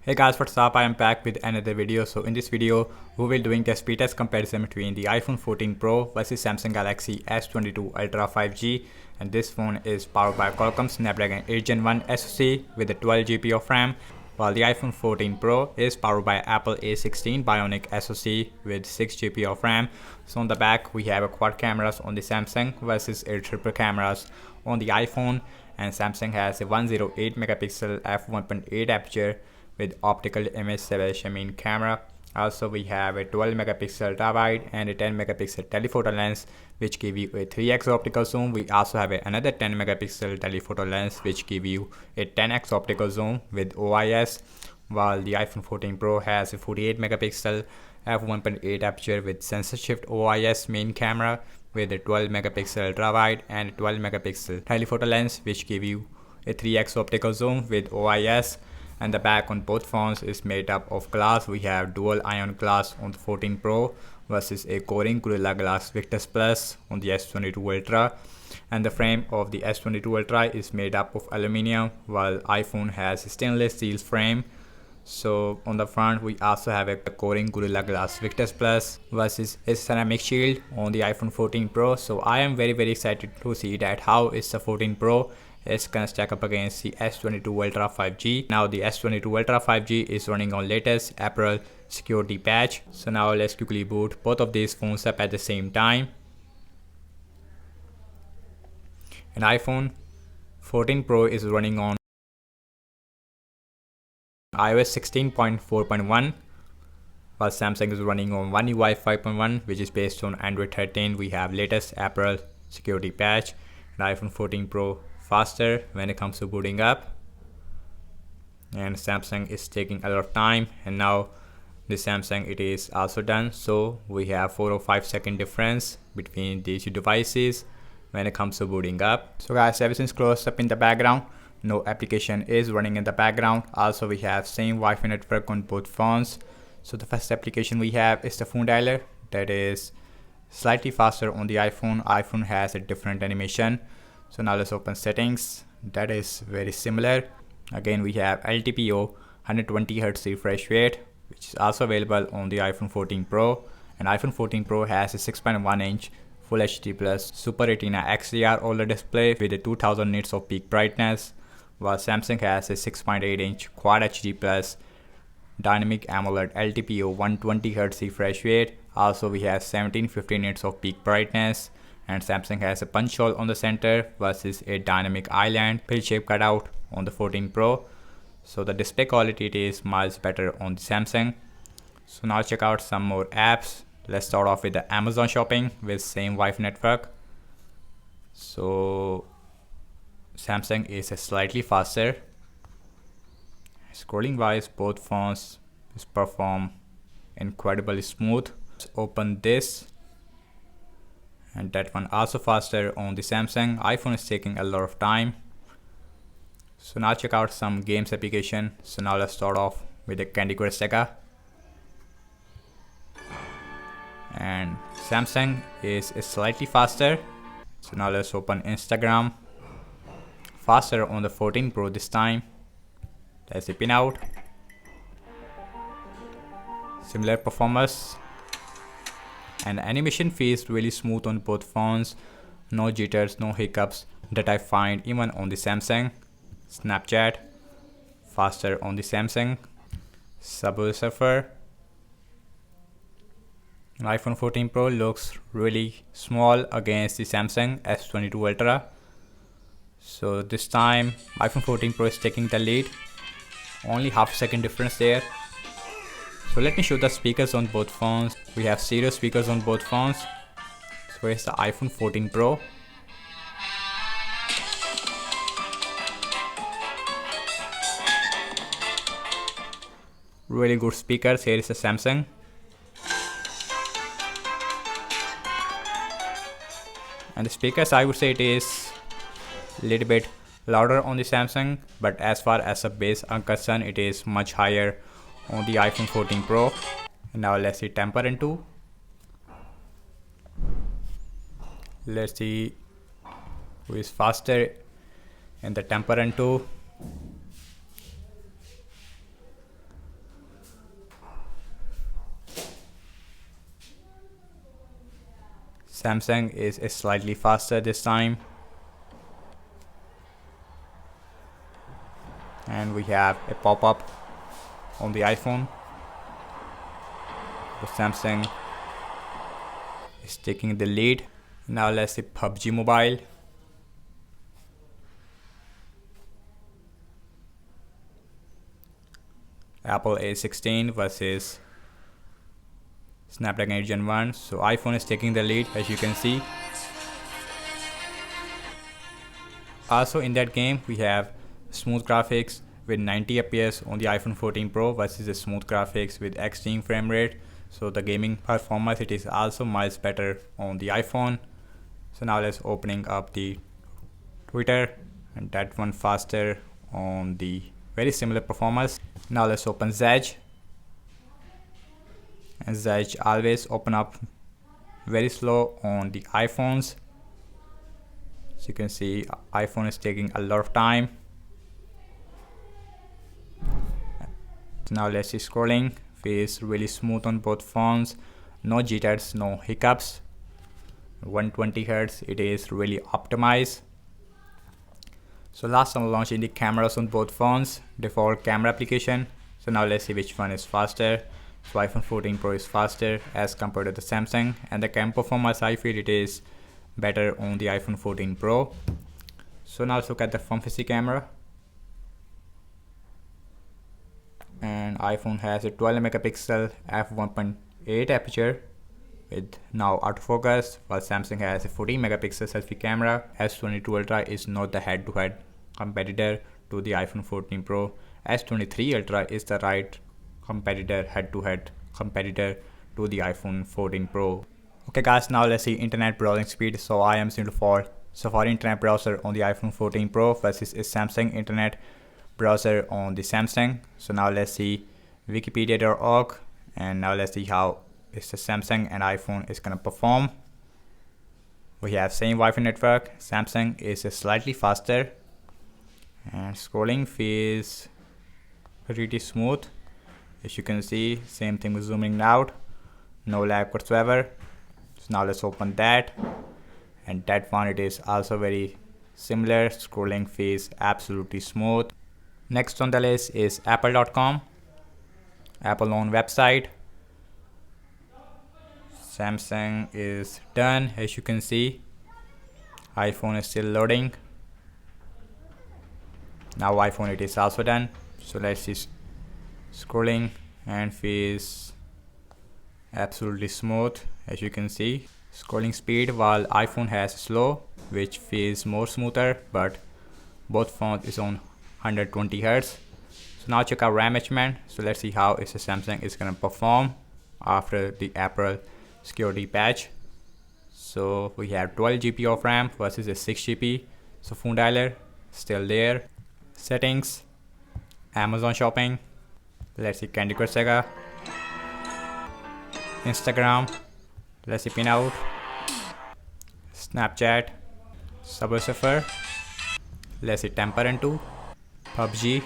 Hey guys, what's up? I am back with another video. So in this video, we will doing a speed test comparison between the iPhone 14 Pro versus Samsung Galaxy S22 Ultra 5G, and this phone is powered by Qualcomm Snapdragon 8 Gen 1 SoC with a 12 GB of RAM, while the iPhone 14 Pro is powered by Apple A16 Bionic SoC with 6 GB of RAM. So on the back, we have a quad cameras on the Samsung versus a triple cameras on the iPhone, and Samsung has a 108 megapixel f1.8 aperture with optical image stabilization main camera. Also, we have a 12 megapixel ultra-wide and a 10 megapixel telephoto lens, which give you a 3x optical zoom. We also have another 10 megapixel telephoto lens, which give you a 10x optical zoom with OIS, while the iPhone 14 Pro has a 48 megapixel f1.8 aperture with sensor shift OIS main camera with a 12 megapixel ultra-wide and a 12 megapixel telephoto lens, which give you a 3x optical zoom with OIS. And the back on both phones is made up of glass. We have dual ion glass on the 14 Pro versus a Corning Gorilla Glass Victus Plus on the S22 Ultra. And the frame of the S22 Ultra is made up of aluminum, while iPhone has a stainless steel frame. So on the front, we also have a Corning Gorilla Glass Victus Plus versus a ceramic shield on the iPhone 14 Pro. So I am very excited to see that how is the 14 Pro is gonna stack up against the S22 Ultra 5G. Now the S22 Ultra 5G is running on latest April security patch. So now let's quickly boot both of these phones up at the same time. And iPhone 14 Pro is running on iOS 16.4.1, while Samsung is running on OneUi 5.1, which is based on Android 13. We have latest April security patch. And iPhone 14 Pro faster when it comes to booting up, and Samsung is taking a lot of time, and now the Samsung it is also done. So we have 4 or 5 second difference between these two devices when it comes to booting up. So guys, everything's closed up in the background, no application is running in the background. Also we have same Wi-Fi network on both phones. So the first application we have is the phone dialer, that is slightly faster on the iPhone has a different animation. So now let's open settings, that is very similar. Again we have LTPO 120Hz refresh rate, which is also available on the iPhone 14 Pro. And iPhone 14 Pro has a 6.1 inch Full HD Plus Super Retina XDR OLED display with a 2000 nits of peak brightness, while Samsung has a 6.8 inch Quad HD Plus Dynamic AMOLED LTPO 120Hz refresh rate. Also we have 1750 nits of peak brightness, and Samsung has a punch hole on the center versus a dynamic island pill shape cutout on the 14 Pro. So the display quality it is miles better on the Samsung. So now check out some more apps. Let's start off with the Amazon shopping with same Wi-Fi network. So Samsung is slightly faster. Scrolling wise, both phones perform incredibly smooth. Let's open this, and that one also faster on the Samsung. iPhone is taking a lot of time. So now check out some games application. So now let's start off with the Candy Crush Saga, and Samsung is slightly faster. So now let's open Instagram, faster on the 14 Pro this time. Let's zip in out, similar performance, and animation feels really smooth on both phones. No jitters, no hiccups that I find even on the Samsung. Snapchat, faster on the Samsung. Subway Surfer. iPhone 14 Pro looks really small against the Samsung S22 Ultra. So this time iPhone 14 Pro is taking the lead. Only half a second difference there. So let me show the speakers on both phones. We have stereo speakers on both phones. So here's the iPhone 14 Pro. Really good speakers. Here is the Samsung. And the speakers, I would say it is a little bit louder on the Samsung, but as far as the bass are concerned, it is much higher on the iPhone 14 Pro. And now let's see temper into. Let's see who is faster in the temper into. Samsung is slightly faster this time. And we have a pop-up on the iPhone. The Samsung is taking the lead. Now let's see PUBG Mobile. Apple A16 versus Snapdragon 8 Gen 1. So iPhone is taking the lead, as you can see. Also in that game we have smooth graphics with 90 FPS on the iPhone 14 Pro versus the smooth graphics with extreme frame rate. So the gaming performance, it is also miles better on the iPhone. So now let's opening up the Twitter, and that one faster on the very similar performance. Now let's open Zedge, and Zedge always open up very slow on the iPhones. So you can see iPhone is taking a lot of time. So now let's see scrolling. Feels really smooth on both phones. No jitters, no hiccups. 120 Hz, it is really optimized. So last I'm launching the cameras on both phones, default camera application. So now let's see which one is faster. So iPhone 14 Pro is faster as compared to the Samsung, and the camera performance, I feel it is better on the iPhone 14 Pro. So now let's look at the front facing camera. And iPhone has a 12 megapixel f1.8 aperture with now autofocus, while Samsung has a 14 megapixel selfie camera. S22 Ultra is not the head-to-head competitor to the iPhone 14 Pro. S23 Ultra is the right competitor, head-to-head competitor to the iPhone 14 Pro. Okay guys, now let's see internet browsing speed. So I am using for Safari internet browser on the iPhone 14 Pro versus a Samsung internet browser on the Samsung. So now let's see wikipedia.org, and now let's see how is the Samsung and iPhone is gonna perform. We have same Wi-Fi network. Samsung is slightly faster, and scrolling feels pretty smooth. As you can see, same thing with zooming out, no lag whatsoever. So now let's open that, and that one, it is also very similar. Scrolling feels absolutely smooth. Next on the list is apple.com, Apple own website. Samsung is done, as you can see. iPhone is still loading. Now iPhone, it is also done. So let's see scrolling, and feels absolutely smooth, as you can see. Scrolling speed, while iPhone has slow, which feels more smoother, but both phones is on 120 Hz. So now check out RAM management. So let's see how is the Samsung is gonna perform after the April security patch. So we have 12 GB of RAM versus a 6 GB. So phone dialer still there. Settings, Amazon shopping. Let's see Candy Crush Saga, Instagram. Let's see Pinout, Snapchat, Subway Surfer. Let's see Temper and 2, PUBG.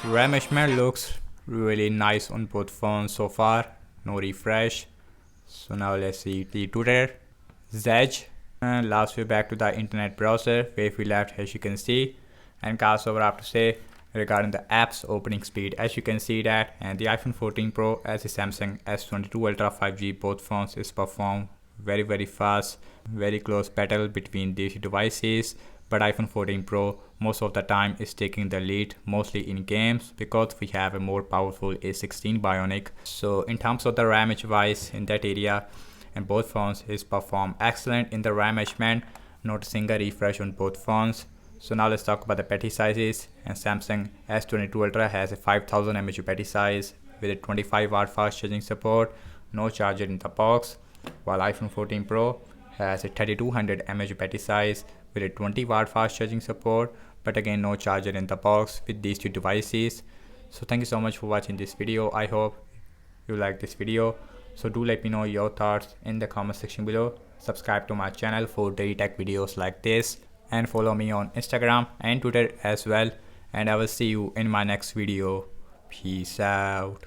So RAM management looks really nice on both phones so far. No refresh. So now let's see the Twitter, Zedge. And last we're back to the internet browser where we left, as you can see. And guys, over I have to say regarding the apps opening speed, as you can see that, and the iPhone 14 Pro as the Samsung S22 Ultra 5G, both phones is perform very fast, very close battle between these devices. But iPhone 14 Pro most of the time is taking the lead, mostly in games, because we have a more powerful A16 Bionic. So in terms of the RAM device in that area, and both phones is perform excellent in the RAM management, not a single refresh on both phones. So now let's talk about the battery sizes. And Samsung S22 Ultra has a 5000 mAh battery size with a 25 watt fast charging support, no charger in the box, while iPhone 14 Pro has a 3200 mAh battery size with a 20 watt fast charging support, but again no charger in the box with these two devices. So thank you so much for watching this video. I hope you like this video. So do let me know your thoughts in the comment section below. Subscribe to my channel for daily tech videos like this, and follow me on Instagram and Twitter as well. And I will see you in my next video. Peace out.